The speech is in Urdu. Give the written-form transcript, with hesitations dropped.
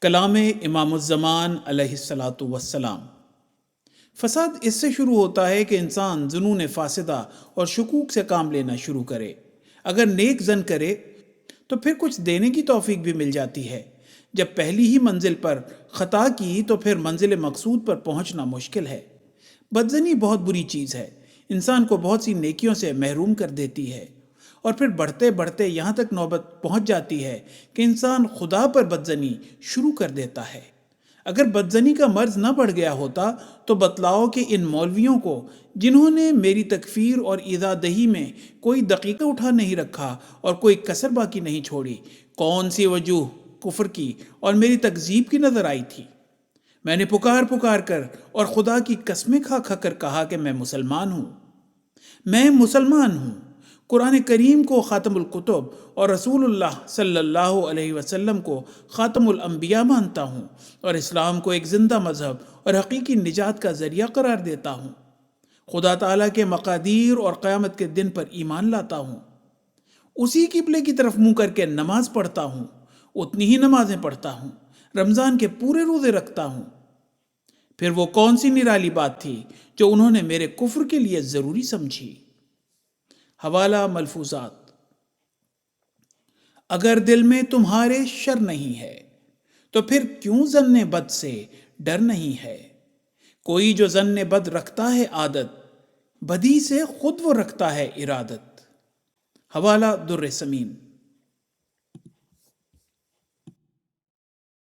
کلام امام الزمان علیہ الصلاۃ والسلام۔ فساد اس سے شروع ہوتا ہے کہ انسان ظنون فاسدہ اور شکوک سے کام لینا شروع کرے۔ اگر نیک ظن کرے تو پھر کچھ دینے کی توفیق بھی مل جاتی ہے۔ جب پہلی ہی منزل پر خطا کی تو پھر منزل مقصود پر پہنچنا مشکل ہے۔ بدظنی بہت بری چیز ہے، انسان کو بہت سی نیکیوں سے محروم کر دیتی ہے، اور پھر بڑھتے بڑھتے یہاں تک نوبت پہنچ جاتی ہے کہ انسان خدا پر بدظنی شروع کر دیتا ہے۔ اگر بدظنی کا مرض نہ بڑھ گیا ہوتا تو بتلاؤ کہ ان مولویوں کو، جنہوں نے میری تکفیر اور ایذا دہی میں کوئی دقیقہ اٹھا نہیں رکھا اور کوئی کسر باقی نہیں چھوڑی، کون سی وجوہ کفر کی اور میری تکذیب کی نظر آئی تھی۔ میں نے پکار پکار کر اور خدا کی قسمیں کھا کھا کر کہا کہ میں مسلمان ہوں، میں مسلمان ہوں۔ قرآن کریم کو خاتم الکتب اور رسول اللہ صلی اللہ علیہ وسلم کو خاتم الانبیاء مانتا ہوں، اور اسلام کو ایک زندہ مذہب اور حقیقی نجات کا ذریعہ قرار دیتا ہوں۔ خدا تعالیٰ کے مقادیر اور قیامت کے دن پر ایمان لاتا ہوں۔ اسی قبلے کی طرف منہ کر کے نماز پڑھتا ہوں، اتنی ہی نمازیں پڑھتا ہوں، رمضان کے پورے روزے رکھتا ہوں۔ پھر وہ کون سی نرالی بات تھی جو انہوں نے میرے کفر کے لیے ضروری سمجھی؟ حوالہ ملفوظات۔ اگر دل میں تمہارے شر نہیں ہے تو پھر کیوں ظن بد سے ڈر نہیں ہے؟ کوئی جو ظن بد رکھتا ہے عادت، بدی سے خود وہ رکھتا ہے ارادت۔ حوالہ در سمین۔